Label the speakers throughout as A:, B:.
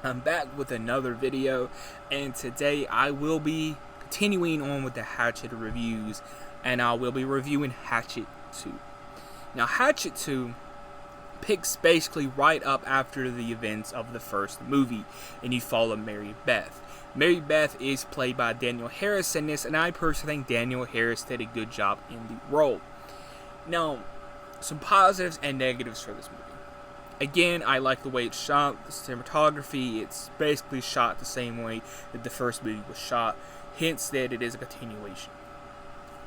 A: I'm back with another video, and today I will be continuing on with the Hatchet reviews, and I will be reviewing Hatchet 2. Now, Hatchet 2 picks basically right up after the events of the first movie, and you follow Mary Beth. Mary Beth is played by Daniel Harris in this, and I personally think Daniel Harris did a good job in the role. Now, some positives and negatives for this movie. Again, I like the way it's shot, the cinematography. It's basically shot the same way that the first movie was shot, hence that it is a continuation.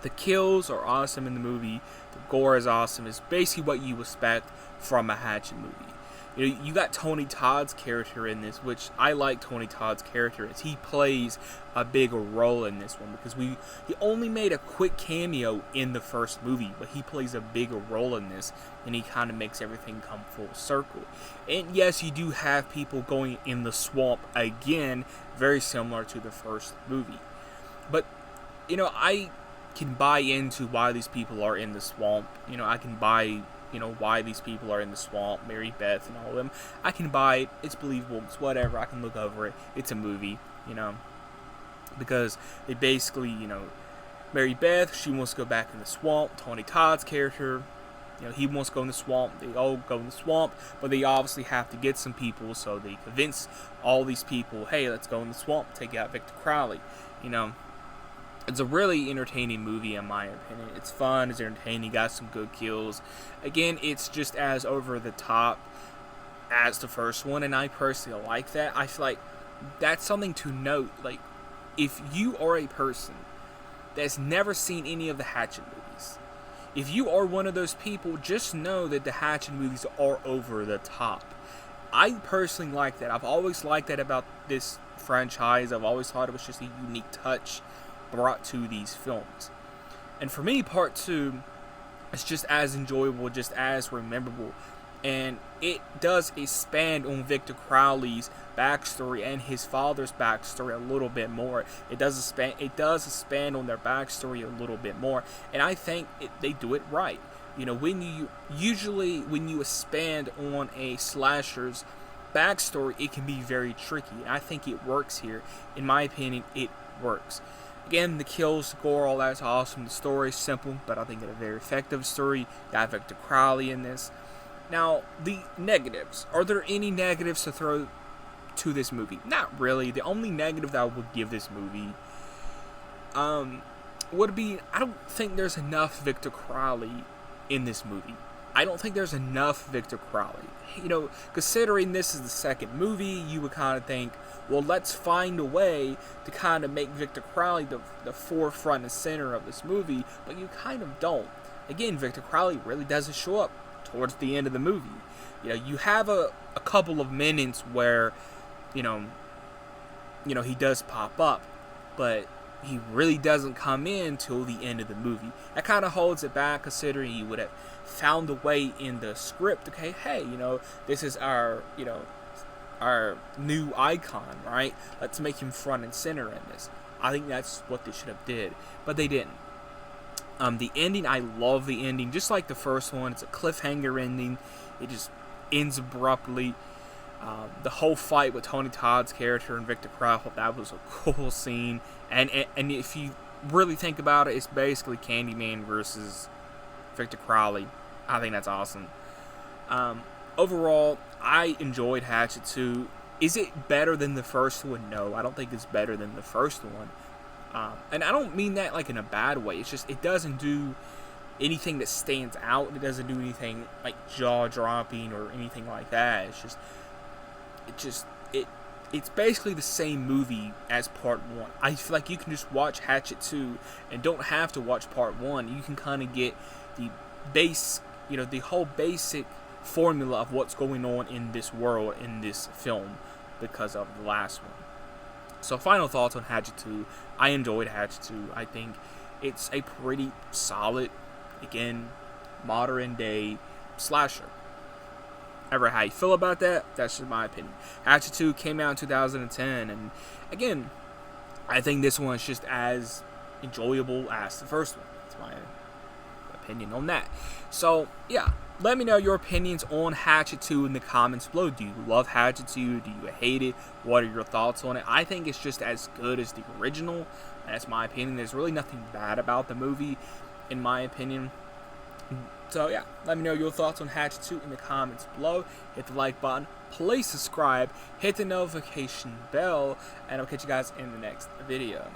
A: The kills are awesome in the movie, the gore is awesome. It's basically what you expect from a Hatchet movie. You know, you got Tony Todd's character in this, which I like Tony Todd's character as he plays a bigger role in this one, because he only made a quick cameo in the first movie, but he plays a bigger role in this, and he kind of makes everything come full circle. And yes, you do have people going in the swamp again, very similar to the first movie. But, you know, I can buy into why these people are in the swamp. You know, I can buy why these people are in the swamp, Mary Beth and all of them. I can buy it. It's believable. It's whatever. I can look over it. It's a movie, because they basically, Mary Beth, she wants to go back in the swamp. Tony Todd's character, he wants to go in the swamp. They all go in the swamp, but they obviously have to get some people, so they convince all these people, hey, let's go in the swamp, take out Victor Crowley, It's a really entertaining movie, in my opinion. It's fun, it's entertaining, got some good kills. Again, it's just as over the top as the first one, and I personally like that. I feel like that's something to note. Like, if you are a person that's never seen any of the Hatchet movies, if you are one of those people, just know that the Hatchet movies are over the top. I personally like that. I've always liked that about this franchise. I've always thought it was just a unique touch brought to these films. And for me, part 2 is just as enjoyable, just as memorable, and it does expand on Victor Crowley's backstory and his father's backstory a little bit more. It does expand on their backstory a little bit more, and I think they do it right. When you expand on a slasher's backstory, it can be very tricky, and I think it works here. In my opinion, it works. Again, the kills, the gore, all that's awesome. The story is simple, but I think it's a very effective story. Got Victor Crowley in this. Now, the negatives. Are there any negatives to throw to this movie? Not really. The only negative that I would give this movie would be, I don't think there's enough Victor Crowley in this movie. I don't think there's enough Victor Crowley. Considering this is the second movie, you would kind of think, well, let's find a way to kind of make Victor Crowley the forefront and center of this movie, but you kind of don't. Again, Victor Crowley really doesn't show up towards the end of the movie. You have a couple of minutes where, he does pop up, but he really doesn't come in till the end of the movie. That kind of holds it back, considering he would have found a way in the script, okay, hey, this is our new icon, right? Let's make him front and center in this. I think that's what they should have did, but they didn't. The ending, I love the ending. Just like the first one, it's a cliffhanger ending. It just ends abruptly. The whole fight with Tony Todd's character and Victor Crowley, that was a cool scene. And if you really think about it, it's basically Candyman versus Victor Crowley. I think that's awesome. Overall, I enjoyed Hatchet 2. Is it better than the first one? No, I don't think it's better than the first one. And I don't mean that like in a bad way. It's just, it doesn't do anything that stands out. It doesn't do anything like jaw-dropping or anything like that. It's basically the same movie as part 1. I feel like you can just watch Hatchet 2 and don't have to watch part 1. You can kind of get the base, the whole basic formula of what's going on in this world, in this film, because of the last one. So, final thoughts on Hatchet 2. I enjoyed Hatchet 2. I think it's a pretty solid, again, modern day slasher. Ever how you feel about that? That's just my opinion. Hatchet 2 came out in 2010, and again, I think this one is just as enjoyable as the first one. That's my opinion on that. So, yeah, let me know your opinions on Hatchet 2 in the comments below. Do you love Hatchet 2? Do you hate it? What are your thoughts on it? I think it's just as good as the original. That's my opinion. There's really nothing bad about the movie, in my opinion. So yeah, let me know your thoughts on Hatchet 2 in the comments below. Hit the like button, please subscribe, hit the notification bell, and I'll catch you guys in the next video.